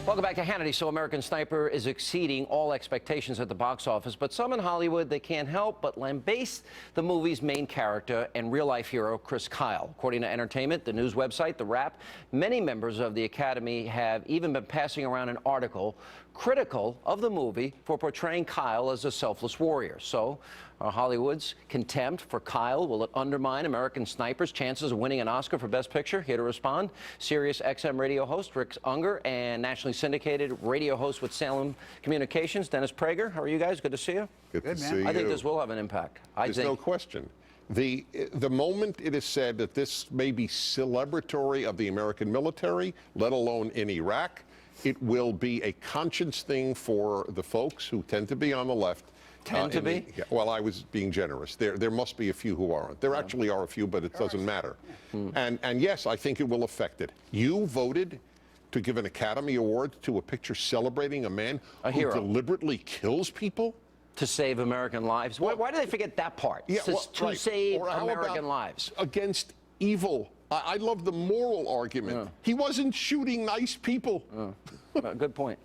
Welcome back to Hannity. So American Sniper is exceeding all expectations at the box office, but some in Hollywood, they can't help but lambaste the movie's main character and real-life hero, Chris Kyle. According to Entertainment, the news website, The Wrap, many members of the Academy have even been passing around an article critical of the movie for portraying Kyle as a selfless warrior. So, Hollywood's contempt for Kyle, will it undermine American Sniper's chances of winning an Oscar for Best Picture? Here to respond, Sirius XM radio host Rick Ungar and nationally syndicated radio host with Salem Communications, Dennis Prager. How are you guys? Good to see you. Good to see you. I think this will have an impact. There's no question. The moment it is said that this may be celebratory of the American military, let alone in Iraq, it will be a conscience thing for the folks who tend to be on the left. Tend to be? Well, I was being generous. There must be a few who aren't. There actually are a few, but it doesn't matter. And yes, I think it will affect it. You voted to give an Academy Award to a picture celebrating a man who deliberately kills people? To save American lives? Why do they forget that part? Yeah, to save American lives. Against evil. I love the moral argument. He wasn't shooting nice people. Good point.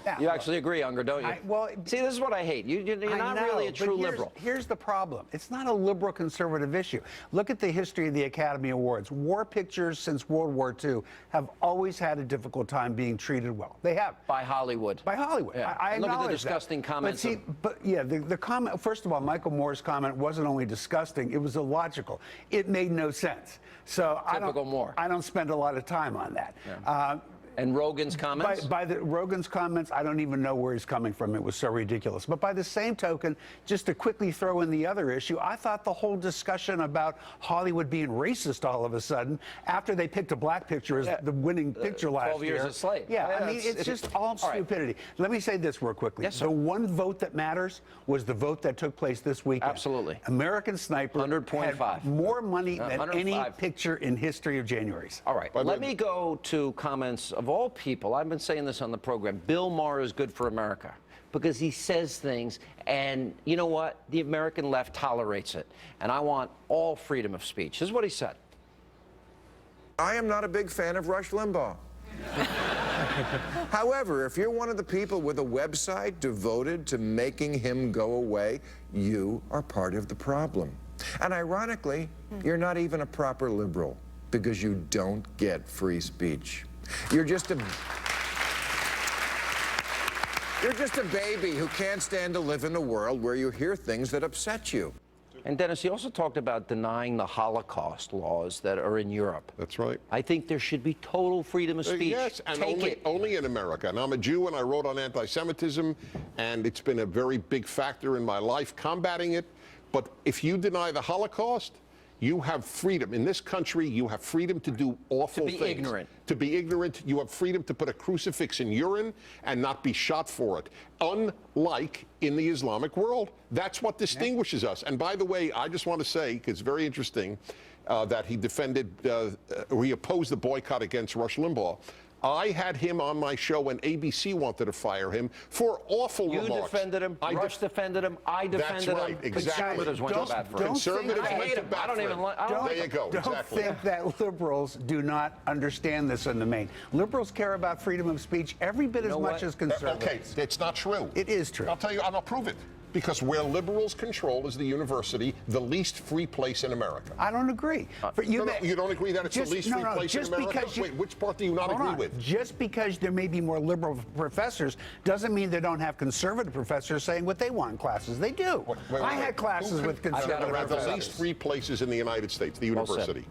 Yeah, you actually agree, Unger, don't you? See, this is what I hate. You're not really a true liberal. Here's the problem. It's not a liberal conservative issue. Look at the history of the Academy Awards. War pictures since World War II have always had a difficult time being treated well. They have. By Hollywood. By Hollywood. Yeah. I look acknowledge at the disgusting that. comments. The comment, first of all, Michael Moore's comment wasn't only disgusting, it was illogical. It made no sense. So Typical Moore. I don't spend a lot of time on that. Yeah. And Rogan's comments? By Rogan's comments, I don't even know where he's coming from. It was so ridiculous. But by the same token, just to quickly throw in the other issue, I thought the whole discussion about Hollywood being racist all of a sudden, after they picked a black picture as the winning picture last 12 years year. a slave. Yeah, I mean, it's just all stupidity. Let me say this real quickly. Yes, sir. The one vote that matters was the vote that took place this weekend. Absolutely. American Sniper 100.5. had more money than 105. any picture in history of January's. All right, let me go to comments of all people. I've been saying this on the program. Bill Maher is good for America because he says things, and you know what? The American left tolerates it, and I want all freedom of speech. This is what he said. I am not a big fan of Rush Limbaugh. However, if you're one of the people with a website devoted to making him go away, you are part of the problem. And ironically, you're not even a proper liberal because you don't get free speech. You're just a baby who can't stand to live in a world where you hear things that upset you. And Dennis, he also talked about denying the Holocaust laws that are in Europe. That's right. I think there should be total freedom of speech. Yes, and only in America. And I'm a Jew, and I wrote on anti-Semitism, and it's been a very big factor in my life combating it. But if you deny the Holocaust, you have freedom. In this country, you have freedom to do awful things. To be ignorant. To be ignorant. You have freedom to put a crucifix in urine and not be shot for it. Unlike in the Islamic world. That's what distinguishes us. And by the way, I just want to say, because it's very interesting, that he defended, he opposed the boycott against Rush Limbaugh. I had him on my show when ABC wanted to fire him for awful remarks. You defended him. Rush defended him. I defended him. That's right. Exactly. Conservatives went to bat for him. Conservatives went to bat I don't even like him. There you go. Don't think that liberals do not understand this in the main. Liberals care about freedom of speech every bit as much as conservatives. Okay, it's not true. It is true. I'll tell you, and I'll prove it. Because where liberals control is the university, the least free place in America. I don't agree. You don't agree that it's the least free place in America? Wait, which part do you not agree with? Just because there may be more liberal professors doesn't mean they don't have conservative professors saying what they want in classes. They do. I had classes with conservative professors. The least free places in the United States, the university.